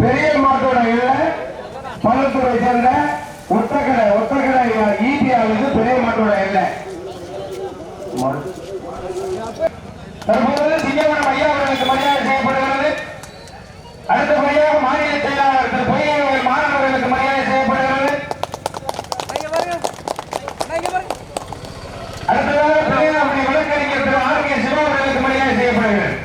பெரிய மாட்டோட இல்ல பள்ளத்துறை சேர்ந்த ஒத்தக்கடை ஈட்டியாவுக்கு பெரிய மாட்டோட இல்ல. தற்போது சிங்கவனம் ஐயா அவர்களுக்கு மரியாதை செய்யப்படுகிறது. அடுத்தபடியாக மாநில செயலாளர் திரு பொய்யவர்கள் மாணவர்களுக்கு மரியாதை செய்யப்படுகிறது. அடுத்ததாக பெரியாருடைய வழக்கறிஞர் திரு ஆர்.கே. சிவா அவர்களுக்கு மரியாதை செய்யப்படுகிறது.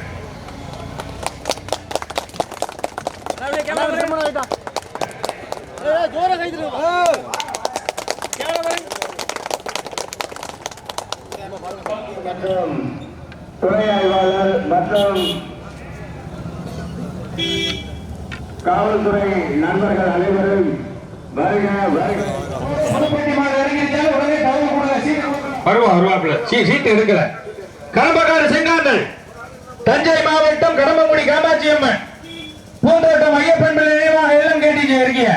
மற்றும் துறை ஆய்வாளர் மற்றும் காவல்துறை நண்பர்கள் அனைவரும் சீட்டு எடுக்கல. கடம்பக்கார செங்காந்தல் தஞ்சை மாவட்டம் கடம்பங்குடி காமாட்சி அம்மன் பூந்தோட்டம் ஐயப்பன் நினைவாக எல்லாம் கேட்டீங்க இருக்கிய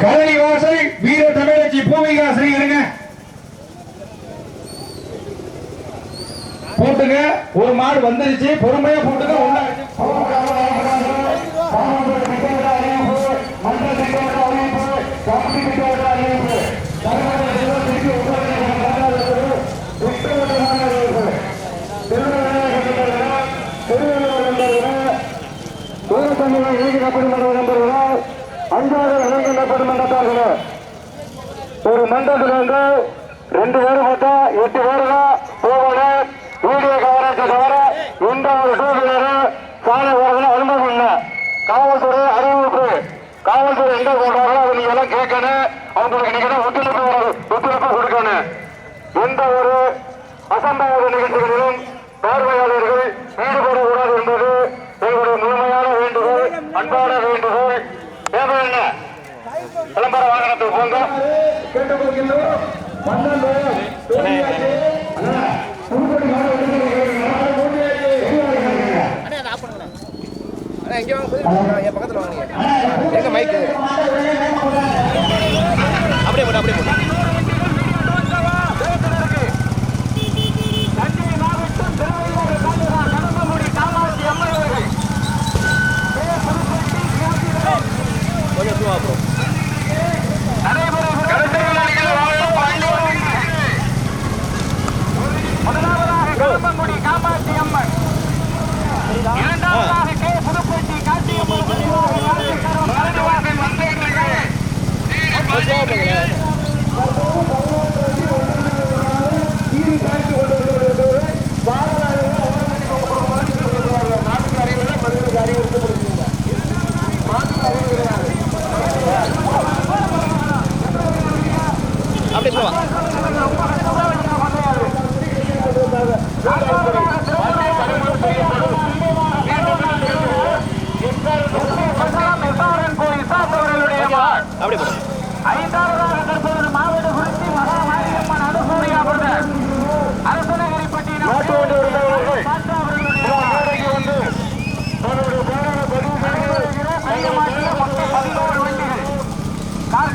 கதலி வாசல் வீர தமிழச்சி பூமிகாசிரி இருங்க போட்டுங்க. ஒரு மாடு வந்துருச்சு, பொறுமையா போட்டுங்க. ஒரு மண்டலத்திலிருந்து 2 பேர் பார்த்தா 8 பேர் தான் போகணும். வீடியோ கவரேஜ் தவிர எந்த ஒரு டூ வீலரும் சாலை போறதுல அனுமதி இல்லை. காவல்துறை அறிவிப்பு, காவல்துறை எங்க போடுறாங்களோ அதை நீங்க எல்லாம் கேட்கணும். அவங்களுக்கு நீங்க தான் ஒத்துழைப்பு கொடுக்கணும். எந்த ஒரு அசம்பாவித நிகழ்ச்சிகளிலும் பார்வையாளர்கள் ஈடுபடக்கூடாது என்பது எங்களுடைய முழுமையான வேண்டுகோள், அன்பான வேண்டுகோள். என்ன விளம்பர வாகனத்துக்கு போங்க கேட்டுக்கொள்கின்றோம். பக்கத்துல வாங்க எங்க மைக்கு அப்படியே போட்டு அப்படியே போட்டு கடம்பங்குடி காமாட்சி அம்மன், இரண்டாவதாக கே. புதுப்பட்டி காட்சியம்மன், அப்படி போவா அப்படி போடு. ஐந்தாவதாக தற்போது மாவட்ட குறிச்சி மகாமாரியம்மன் அனுசூரியா பிரதர் அரசனகிரிப்பட்டி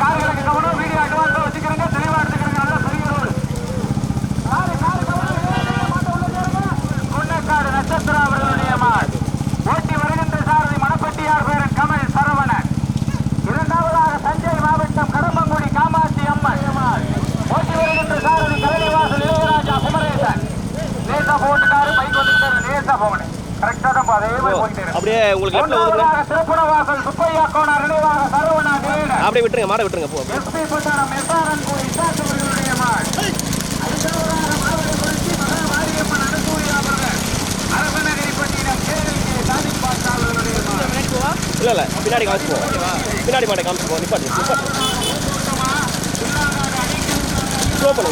கார்களுக்கு கவனம். வீடியோ அட்வான்ஸ் வச்சுக்கிறேங்க, தெளிவா எடுத்துக்கிறேங்க. நல்லா பெரிய ரோடு. குன்னக்காடு நட்சத்திரா அவர்களுடைய மாடு ஓட்டி வருகின்ற சாரதி மணப்பட்டியார் பேரன் கமல் சரவணன். இரண்டாவதாக தஞ்சை மாவட்டம் கடம்பங்குடி காமாட்சி அம்மன் ஓட்டி வருகின்ற சாரதி கலைவாசல் இளையராஜா குமரேசன். நேசா போட்டுக்காரு பைக் வந்துட்டாரு. நேசா போகணும் கரெக்டா தான் அப்படியே உங்களுக்கு திருப்புணவாசல் சுப்பையா கோனார் நினைவாக சரவணா தேட அப்படியே விட்டுருங்க, மாட விட்டுருங்க. போ எஸ்பி பட்டாரம் எஸ்ஆர்என் கோயில் சாத்தவர்களுடைய மாடு. ஐந்தாவதாக மாவட்ட குறிச்சி மகாமாரியம்மன் அனுசூரியா பிரதர் அரசனகிரிப்பட்டினம் கேரளிக்கு சாதி பாட்டாளர்களுடைய மாடு. இல்ல பின்னாடி காமிச்சு போ, பின்னாடி மாட்டை காமிச்சு போ. நிப்பாட்டு ஸ்லோ பண்ணு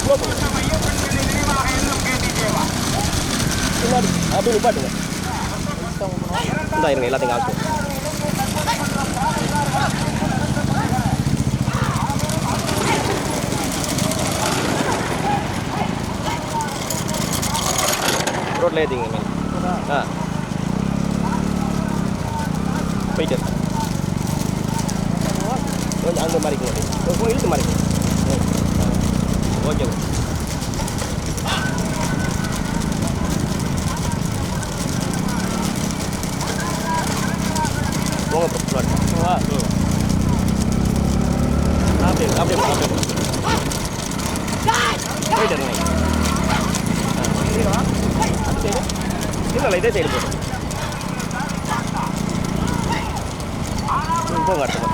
பின்னாடி அப்படி நிப்பாட்டுங்க. இருங்க எல்லாத்தையும் காமிச்சு ரோட்ல ஏற்றிங்க. போயிட்டு கொஞ்சம் அந்த மாதிரி இழுத்து மாதிரி ஓகே. போயிட்டு இருங்க. இல்லை இதே சைடு போய்ட்டு போங்க அடுத்த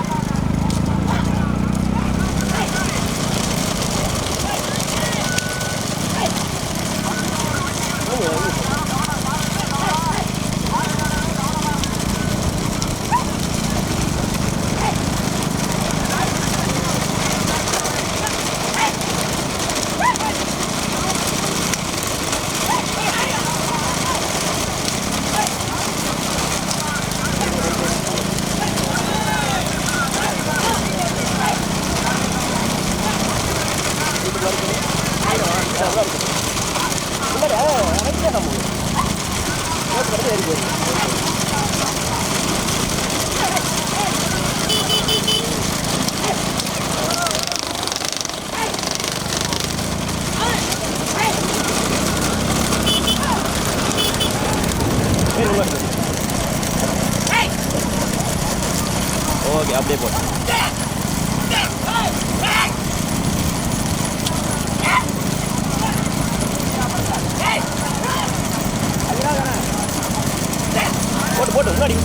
ஓகே அப்படியே போட்டேன். போட்டு முன்னாடி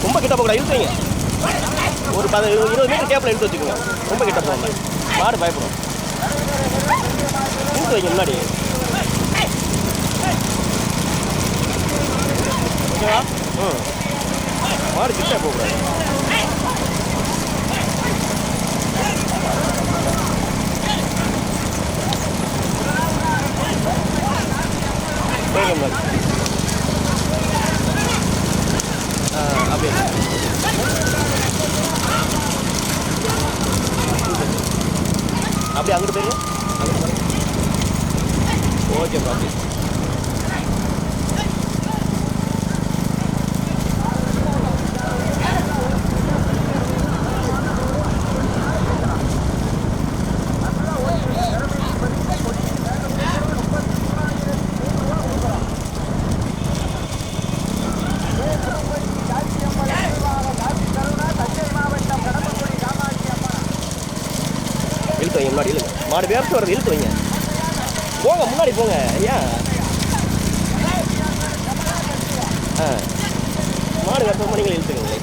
ரொம்ப கிட்ட போகக்கூடாது, இழுத்து வைங்க. ஒரு 20 மீட்டர் கேப்பில் இழுத்து வச்சுக்கோங்க. ரொம்ப கிட்ட போங்க, மாடு பயப்படும். இழுத்து வைங்க முன்னாடி. ஓகேவா? மாடு கிட்ட போகக்கூடாது. போங்க அப்படியே அப்படியே அங்கிட்டு போயிருங்க. ஓகே பாப்பி. இழுத்து வைங்க முன்னாடி, இழுங்க. மாடு வேர்த்து வர்றது, இழுத்து வைங்க. போங்க முன்னாடி போங்க. ஐயா மாடு வேர்த்து நீங்களும் இழுத்துக்கங்களே.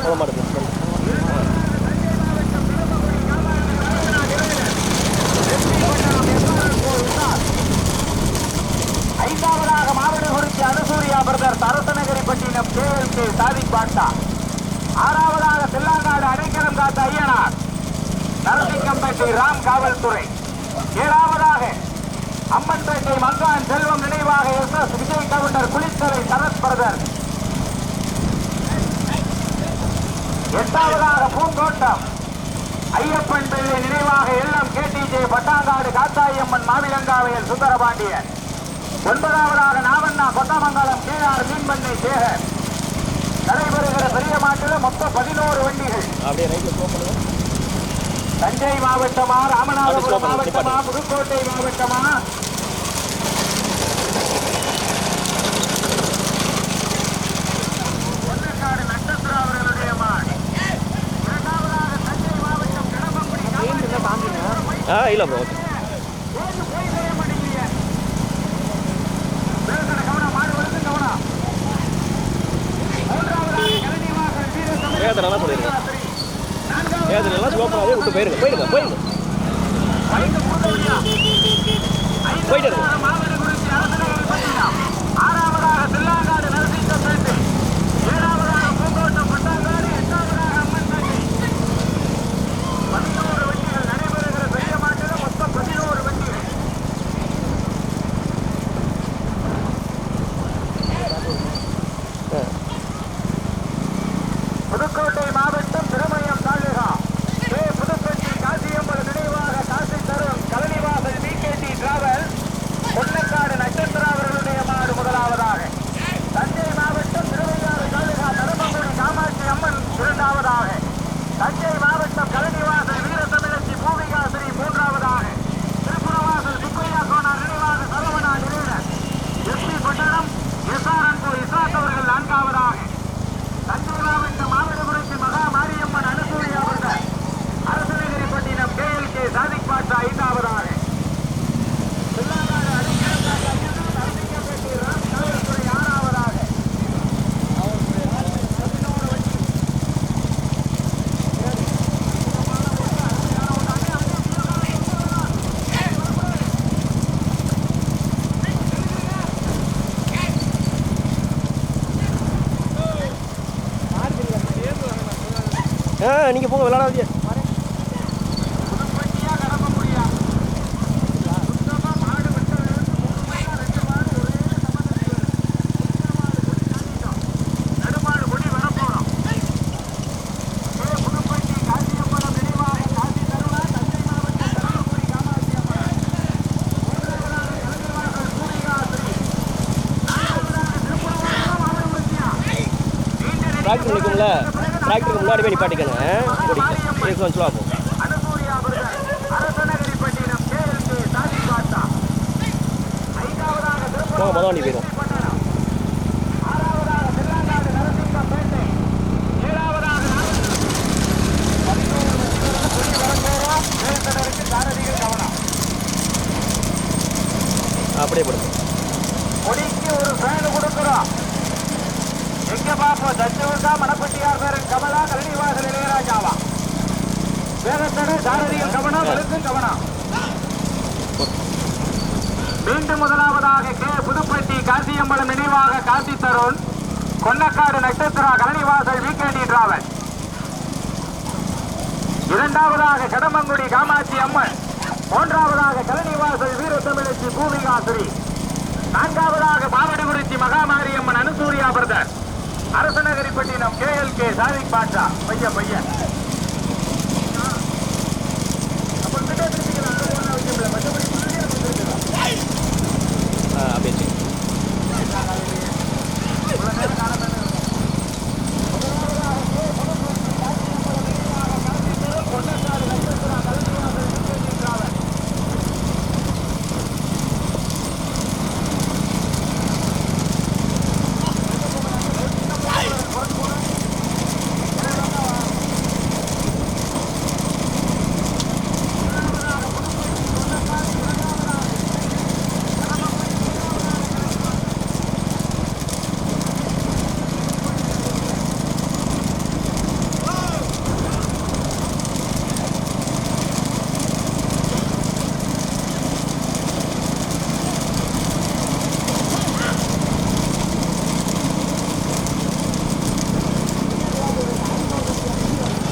போக மாட்டேன். ஐந்தாவதாக மாவட்டகுறிச்சி அனுசூரியா பிரதர்ஸ் அரசநகரிப்பட்டினம் KLK சாதிக் பாட்சா. ஆறாவதாக தில்லாங்காடு அடைக்கலம் காத்த ஐயனார் நரசிங்கம்பேட்டை ராம் காவல்துறை. ஏழாவதாக அம்மன்பேட்டை மங்கான் செல்வம் நினைவாக SS விஜய் கவுண்டர் குளித்தலை சரத் பிரதர்ஸ். எட்டாவதாக பூங்கோட்டம் ஐயப்பன் பிள்ளை நினைவாக எல்லம் KTJ பட்டாங்காடு காத்தாயம்மன் மாவிலங்காவையல் சுந்தரபாண்டியன். ஒன்பதாவதாக நாவண்ணா கொட்டமங்கலம் KR மீன்பண்ணை சேகர். நடைபெறுகிற பெரிய மாட்டில் மொத்தம் 11 வண்டிகள். தஞ்சை மாவட்டமா, ராமநாதபுரம் மாவட்டமா, புதுக்கோட்டை மாவட்டமா, ஒன்னக்காடு நட்சத்திர அவர்களுடைய மாடு. இரண்டாவதாக தஞ்சை மாவட்டம் கடம்பங்குடி இல்லை ப்ரோ. வேதனெல்லாம் சொல்லியிருக்கேன். வேதனெல்லாம் சிவப்பாவே விட்டு போயிருங்க. போயிடுங்க போயிடுங்க போயிட்டு இருங்க. ஆறாவதாக தில்லாங்காடு நரசிங்கம்பேட்டை. ஏழாவதாக பூங்கோட்டம் பட்டாங்காடு. எட்டாவதாக அம்மன்பேட்டை. 11 வண்டிகள் நடைபெறுகிற பெரிய மாட்டில் மொத்தம் 11 வண்டிகள். புதுக்கோட்டை மாவட்டம் திருமயம் தாலுகா புதுப்பட்டி காசியம்மன் நினைவாக காசி தரும் கலனிவாசல் VKT டிராவல் நீங்கள் போங்க விளையாடாதீங்க. டிராக்டர் நிற்கும்ல, டிராக்டருக்கு முன்னாடி போய் நிப்பாட்டிக்கணும். ஓடிக்கலாம் கொஞ்சம் ஆகும். போக மொதல் வண்டி போயிடும். அப்படியே போடுங்க. கொடிக்கு ஒரு ஃபேன் கொடுக்குறோம். எங்க பாப்போம், தச்சுவா மணப்பட்டியார் பேரன் கமலா கல்விவாசல் இளையராஜாவா? வேகத்தடை சாரதியில் கவனம், வலுக்கும் கவனம். மீண்டும் முதலாவதாக கே புதுப்பட்டி காசியம்பலம் நினைவாக காசி தருண், கொன்னக்காடு நட்சத்திரா கலனிவாசல் வீக்கெண்டி டிராவல். இரண்டாவதாக கடம்பங்குடி காமாட்சி அம்மன், மூன்றாவதாக கலனிவாசல் வீரத்தமிழச்சி பூமிகாசுரி, நான்காவதாக பாவடிகுறிச்சி மகாமாரியம்மன் அனுசூரியா பிரதர், அரசநகரிப்பட்டினம் KLK சாதிக் பாட்சா. பையன் பையன்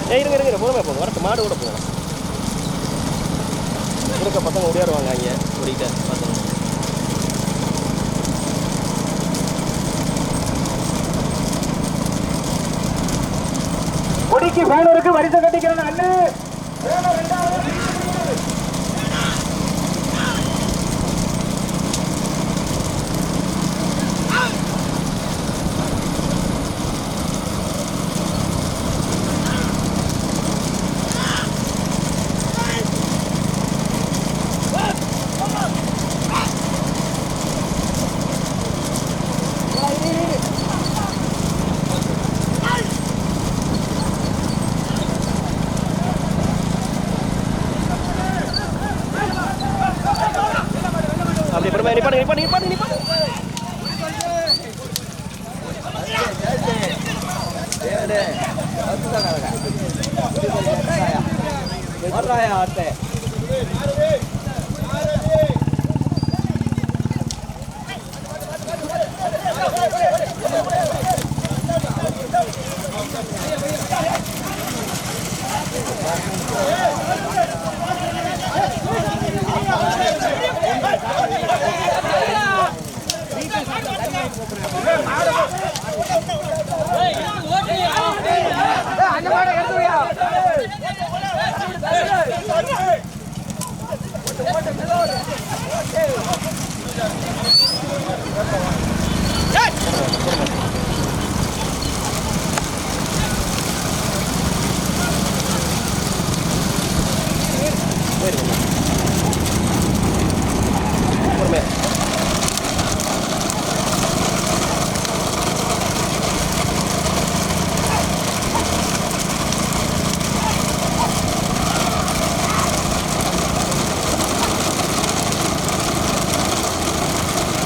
அப்படியே இருங்க போதுமே போதும். வரட்டு மாடு கூட போகலாம். இருக்க பசங்க ஓடியாருவாங்க இங்கே ஓடிக்கிட்ட பசங்க. கொடிக்கு பேனருக்கு வரிசை கட்டிக்கிறேன் அண்ணு. நிப்பாட்டு.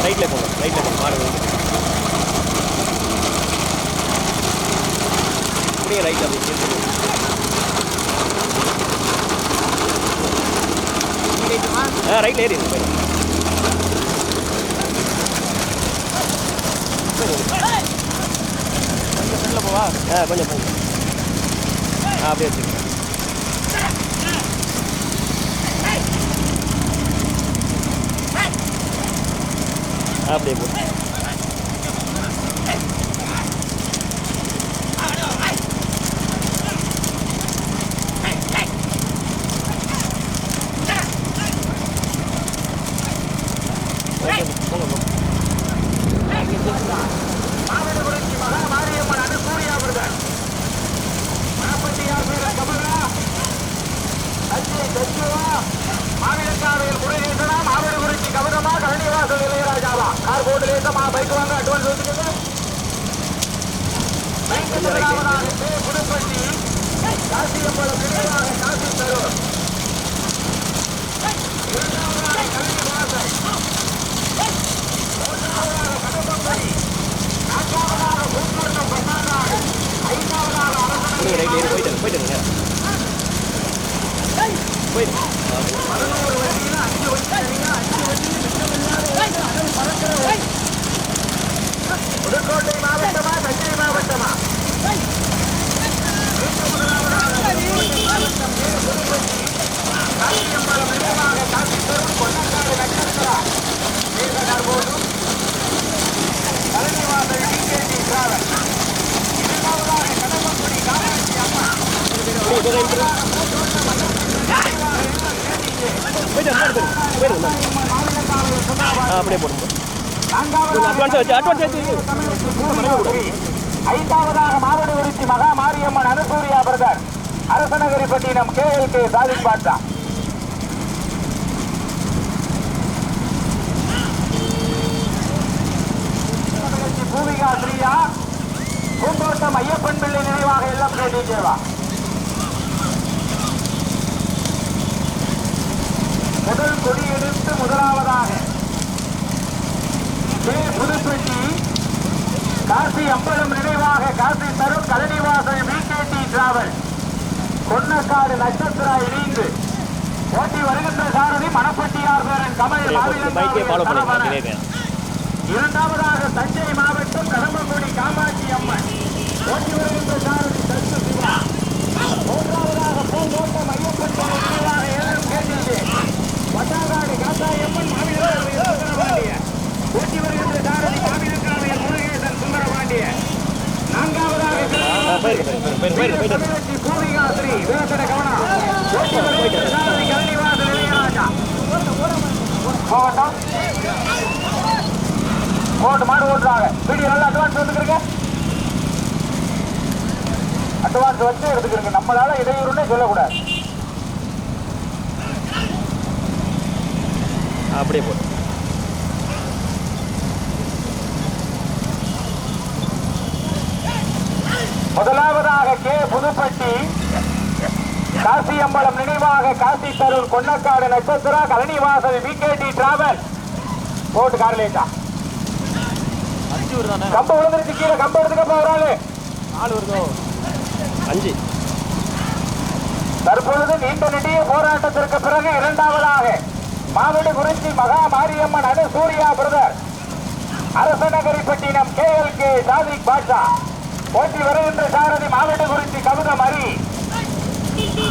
ரைட்ல போங்க மாடு அப்படியே ரைட்ல ரைட்ல ஏறி போவா கொஞ்சம் அப்படியே வச்சுக்கோங்க. அப்படியே போட்டு மாவட்டபுரட்சி மகா மாரியம்மன் அணு சூர்யா பிரதர் மணப்பட்டியார் பேர கமலா தச்சை தச்சுவா மாவிலங்காவையில் முருகேசனா மாவட்டபுரட்சி கவனமா கரணிவாசல் இளையராஜாவா கார் போட்டு லேசமா பைக் வாங்க அட்வான்ஸ் வச்சுக்கோங்க. புதுப்பட்டி காசியம்பலம் நினைவாக காசி தரும் இரண்டாவதாக கல்வி வாசல் மூன்றாவதாக கடம்பம்படி நான்காவதாக பூந்தோட்டம் பன்னாடு ஐந்தாவதாக போயிட்டு போயிட்டு போயிட்டு 11 வண்டியில் 5 வண்டி சரிங்க 5 வண்டியில் மிச்சமில்லாத பறக்கிற புதுக்கோட்டை மாவட்டமா தஞ்சை மாவட்டமா காசியம்பலம் நினைவாக காசி தரும் பொன்னக்காடு நட்சத்திரா போதும் கலனிவாசல் டிகேடி டிராவல் இரண்டாவதாக கடம்பக்குடி காமாட்சி அம்மா அப்படியே போடுங்க. அட்வான்ஸ் வச்சு ஐந்தாவதாக மாவட்டபுரட்சி மகா மாரியம்மன் அனுசூரியா பிரதர் அரசநகரிப்பட்டினம் KLK சாதிக் பாட்சா பூமிகா ஸ்ரீயா பூந்தோட்டம் ஐயப்பன் பிள்ளை நினைவாக எல்லாம் கேட்டீங்கேவா முதல் கொடி எடுத்து முதலாவதாக புதுப்பட்டி காசி அம்பலம் நினைவாக காசி தரும் கலனிவாசல் VKT டிராவல் கொன்னக்காடு நட்சத்திரா இணைந்து ஓட்டி வருகின்ற சாரதி மணப்பட்டியார் பேரன் கமல் இரண்டாவதாக தஞ்சை மாவட்டம் கடம்பக்குடி காமாட்சி அம்மன் ஓட்டி வருகின்ற சாரதி தத்து சிவா மூன்றாவதாக பூந்தோட்டம் ஐயப்பன் நினைவாக ஏலம் கேட்டது வட்டாகாடு காத்தாயம்மன் மாவீரபாண்டிய ஓட்டி வருகின்ற சாரதி மாவீரக்காவையன் முருகேசன் சுந்தரபாண்டிய நான்காவதாக பூமிகா ஸ்ரீ வேசன கவனா ஓட்டி வருகின்ற சாரதி கலனிவாசல் இளையராஜா போகட்டும் ஓட்டு மாடு ஓட்டுறாங்க வீடியோ நல்லா அட்வான்ஸ் வந்துக்கிறீங்க அட்வான்ஸ் வச்சு எடுத்துக்கிறீங்க நம்மளால இடையூறுன்னே சொல்லக்கூடாது அப்படியே போட்டு முதலாவதாக புதுப்பட்டி காசியம்பலம் நினைவாக காசி தருண் கொன்னக்காடு நட்சத்திரா கலனிவாசல் VKT டிராவல் போட்டு கார்லேட்டா கம்பு விழுந்துருச்சு கீழே கம்பு எடுத்துக்க போறாரு 4 வருதோ 5 தற்பொழுது நீண்ட நெடிய போராட்டத்திற்கு பிறகு இரண்டாவதாக மாவட்டபுரட்சி மகா மாரியம்மன் அணு சூர்யா பிரதர் அரசநகரிப்பட்டினம் KLK சாதிக் பாட்சா போட்டி வருகின்ற சாரதி மாவட்டபுரட்சி கவுதம் அரி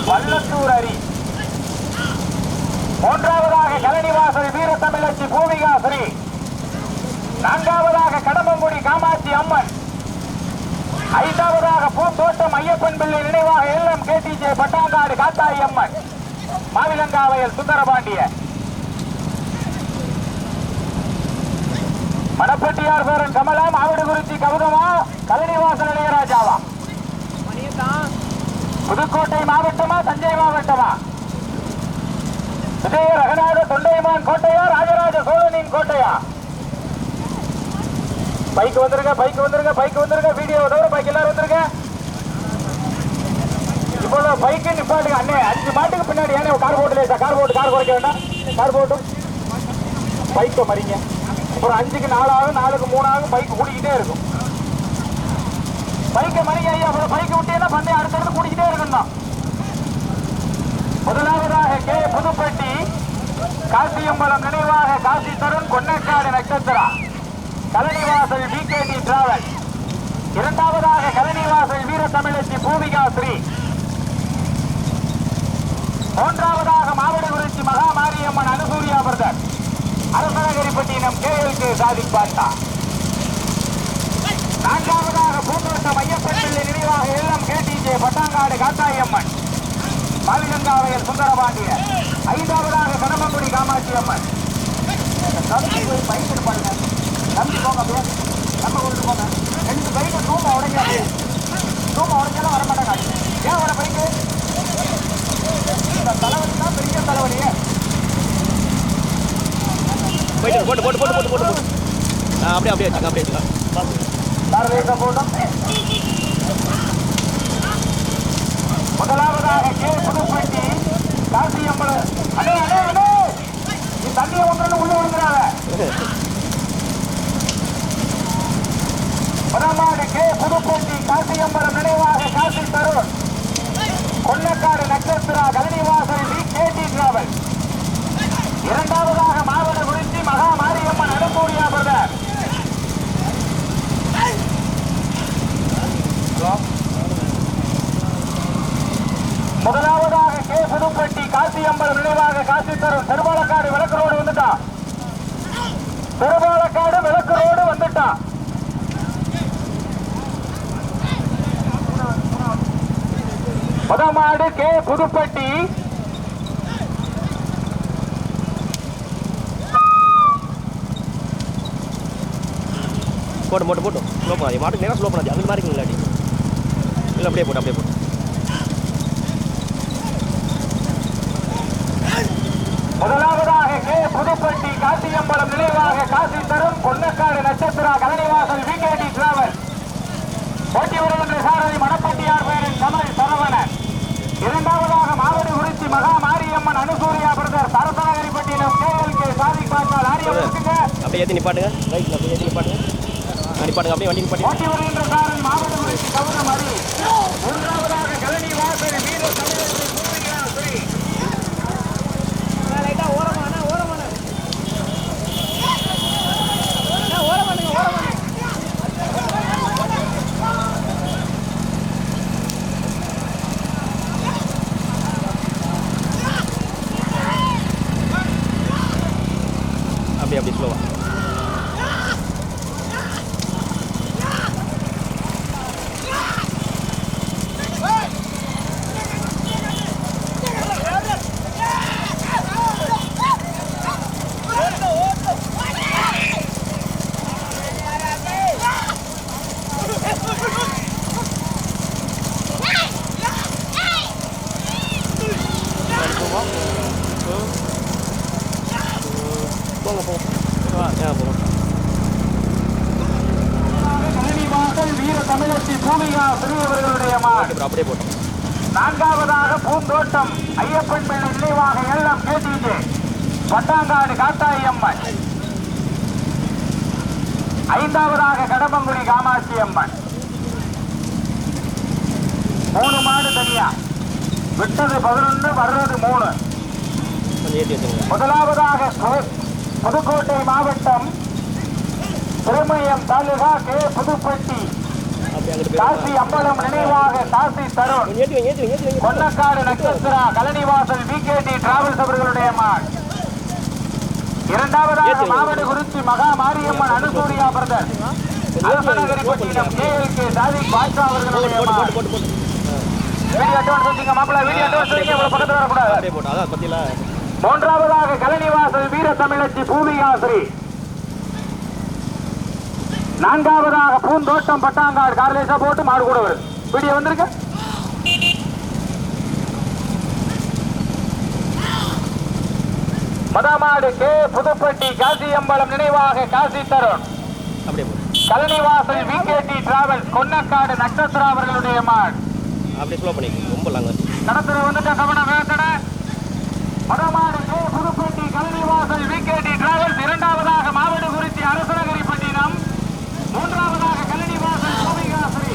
வல்லத்தூர் அரி மூன்றாவதாக கலனிவாசல் வீரத்தமிழச்சி பூமிகா ஸ்ரீ நான்காவதாக கடம்பங்குடி காமாட்சி அம்மன் ஐந்தாவதாக பூந்தோட்டம் ஐயப்பன் பிள்ளை நினைவாக எல்லாம் KTJ பட்டாங்காடு காத்தாயி அம்மன் மாவிலங்காவையல் சுந்தரபாண்டிய மணப்பட்டியார் பேரன் கமலா மாவட்டபுரட்சி கவுதமா கலனிவாசல் இளையராஜாவா புதுக்கோட்டை மாவட்டமா தஞ்சை மாவட்டமா விஜய ரகநாத தொண்டைமான் கோட்டையா ராஜராஜ சோழனின் கோட்டையா பைக் வந்துருங்க பைக் வந்துருங்க பைக் வந்துருங்க வீடியோ தவிர பைக் எல்லாரும் வந்துருங்க இப்போ பைக்கு நிப்பாட்டுங்க அண்ணே 5 மாட்டுக்கு பின்னாடி ஏன்னா கார் போட்டு லேசா கார் குறைக்க வேண்டாம் கார் போட்டு பைக்கை மறிங்க அப்புறம் 5க்கு 4 ஆகும் 4க்கு 3 ஆகும் பைக் கூடிக்கிட்டே இருக்கும் பைக்கை மறிங்க ஐயா அப்புறம் பைக்கை விட்டேன்னா பந்தயம் அடுத்தடுத்து கூடிக்கிட்டே இருக்கும் தான் முதலாவதாக புதுப்பட்டி காசியம்பலம் நினைவாக காசி தருண் கொன்னக்காடு நட்சத்திரா கலனிவாசல் VKT டிராவல் இரண்டாவதாக கலனிவாசல் வீரத்தமிழச்சி பூமிகா ஸ்ரீ மூன்றாவதாக மாவட்டகுறிச்சி மகா மாரியம்மன் அனுசூரியா பிரதர் அரசநகரிப்பட்டினம் KLK சாதிக் பாட்டா. நான்காவதாக பூந்தோட்டம் ஐயப்பன்பிள்ளை நினைவாக எல்லாம் KTJ பட்டாங்காடு காத்தாயம்மன் பாலிகங்காவையல் சுந்தரபாண்டியர். ஐந்தாவதாக கடம்பங்குடி காமாட்சி அம்மன். தம்பி போய் பைக்கு பாருங்க, தம்பி போங்க அப்படியே நம்ம கொண்டு போங்க. 2 பைக்கு தூம உடைஞ்சா உடைஞ்சாலும் வரமாட்டாங்க. ஏன் வர பைக்கு? இந்த தலைவலி தான் பெரிய தலைவலியே. போயிட்டு போட்டு போட்டு போட்டு போட்டு போட்டு போட்டு அப்படியே அப்படியே வச்சுக்கலாம் அப்படியே வச்சுக்கலாம். முதலாவதாக கே புதுப்பட்டி காசியம்மன். அடே அடே அடே நீ தண்ணியை ஒன்று உள்ள விழுந்துறாங்க. முதலாவது கே புதுப்பட்டி காசியம்மன் நினைவாக காசி தருண் கொல்லக்காடு நட்சத்திரா கலனிவாசல் KT டிராவல். இரண்டாவதாக மாவட்டகுறிச்சி மகா மாரியம்மன் அனுசூரியா பிரதர். முதலாவதாக கே புதுப்பட்டி காசியம்மன் நினைவாக காசி தரும் திருபாலக்காடு விளக்கு ரோடு வந்துட்டா. திருபாலக்காடு விளக்கு ரோடு வந்துட்டா. முதமாடு கே புதுப்பட்டி போட்டு போட்டு போட்டு ஸ்லோ பண்ணாது மாட்டுக்கு நேரம் ஸ்லோ பண்ணாது அந்த மாதிரி இல்லாட்டி இல்லை அப்படியே போட்டு அப்படியே போட்டு. முதலாவதாக கே புதுப்பட்டி காசியம்பலம் நினைவாக காசி தரும் கொன்னக்காடு நட்சத்திரா கலனிவாசல் VKT டிராவல். போட்டி வருகின்ற சாரதி மணப்பட்டியார் பேரின் கமல் சரவணன். இரண்டாவதாக மாவட்டகுறிச்சி மகா மாரியம்மன் அனுசூரியா பிரதர் அரசநகரிப்பட்டினம் KLK சாதிக் பாட்டால் ஆரிய அப்படியே ஏற்றி நிப்பாட்டுங்க. ரைட்டில் அப்படியே ஏற்றி நிப்பாட்டுங்க. நிப்பாட்டுங்க அப்படியே வண்டி நிப்பாட்டுங்க. போட்டி வருகின்ற சாரதி மாவட்டகுறிச்சி கவுதமரி. மூன்றாவதாக கலனிவாசல் வீர தமிழகத்தில் பூமிகாஸ்ரீ. அப்படி ஸ்லோவா போங்க போங்க கலனிவாசல் வீர தமிழச்சி பூமிகா சிறியவர்களுடைய மாடு. அப்படியே போட்டோம். நான்காவதாக பூந்தோட்டம் ஐயப்பன் பிள்ளை நினைவாக எல்லாம் KTJ பட்டாங்காடு காத்தாயம்மன். ஐந்தாவதாக கடம்பங்குடி காமாட்சி அம்மன். 3 மாடு தனியா விட்டது 11 வர்றது 3. முதலாவதாக புதுக்கோட்டை மாவட்டம் திருமயம் தாலுகா கே புதுப்பட்டி காசி அம்பலம் நினைவாக காசி தருண் கொன்னக்காடு நட்சத்திரா கலனிவாசல் VKT டிராவல்ஸ் அவர்களுடைய மாடு. இரண்டாவதாக மாவட்டகுறிச்சி மகா மாரியம்மன் அனுசூரியா பிரதர் அரசநகரிப்பட்டினம் KLK சாதிக் பாட்சா அவர்களுடைய மாடு. வீடியோ அட்வான்ஸ் வச்சுங்க மாப்பிள்ள, வீடியோ அட்வான்ஸ் வச்சுங்க, இவ்வளவு பக்கத்துல வரக்கூடாது. மூன்றாவதாக கலனிவாசல் வீர தமிழச்சி பூமிகாஸ்ரீ. நான்காவதாக பூந்தோட்டம் பட்டாங்காடு கார்லேசா போட்டு மாடு கூட வருது. வீடியோ வந்திருக்கு. மதமாடு கே புதுப்பட்டி காசியம்பலம் நினைவாக காசி தருண் கலனிவாசல் VKT டிராவல்ஸ் கொன்னக்காடு நட்சத்திரா அவர்களுடைய மாடு. அப்படியே ஸ்லோ பண்ணிக்க ரொம்ப லாங்க கடத்துற வந்துட்ட கவனம் வேட்டட. மதமாடு கே புதுப்பட்டி கலனிவாசல் VKT டிராவல்ஸ். இரண்டாவதாக மாவட்டகுறிச்சி அரசநகரிப்பட்டினம். மூன்றாவதாக கலனிவாசல் பூமிகாஸ்ரீ.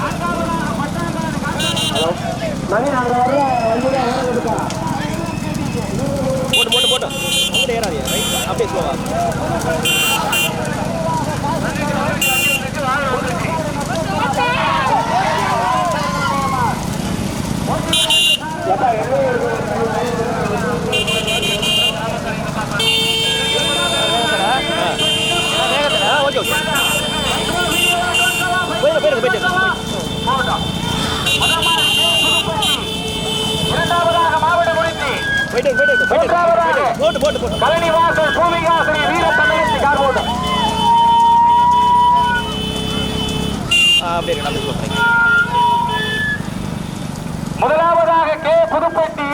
நான்காவதாக பட்டாங்காடு போட்டு போட்டு போட்டு அப்படியே ஏறாதியா ரைட் அப்படியே ஸ்லோவா ஓகே ஓகே போயிட்டு இரண்டாவதாக மாவட்ட முடித்து போட்டு கழனி வாசல் பூமிகாசிரி வீர தமிழச்சி கார்போர்டு அப்படியே சொல்றேன். முதலாவதாக கே புதுப்பட்டி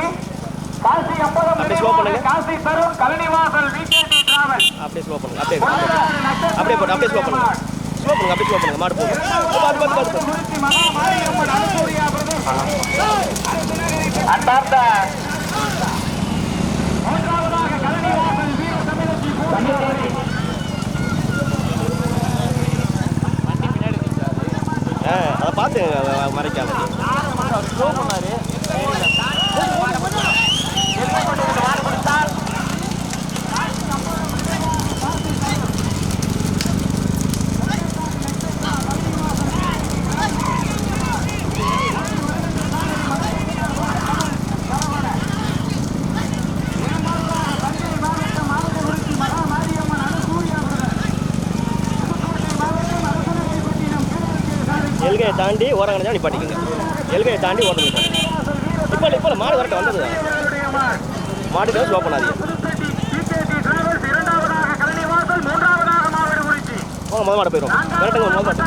காசி அம்பலம் அப்படியே slow பண்ணுங்க. காசி தருண் கழனி வாசல் விகேடி டிராவல் அப்படியே ஸ்லோ பண்ணுங்க அப்படியே ஸ்லோ பண்ணுங்க மாடு போகும் முடித்து மகா மாரியம்மன் அனுசூரியா பிரதேசம் அன்பார்ந்த மூன்றாவதாக கழனி வாசல் வீர தமிழச்சி பூமிகாசிரி அதை பார்த்து மறைக்காம ஸ்லோ பண்ணாரு எல்கையை தாண்டி ஓரங்கடைஞ்சா நிப்பாட்டிக்கங்க. எல்கையை தாண்டி ஓரம் நிப்பாட்டி இப்போ மாடு வரட்ட வந்தது மாடு ஸ்லோ பண்ணாதீங்க. போங்க முதல் மாடு போயிடும் கரெக்டாக முதல் மாடு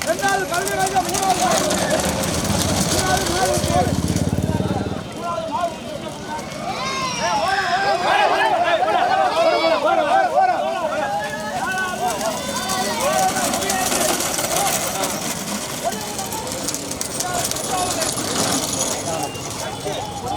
ரெண்டாவது கல்வி ராஜா மூணாவது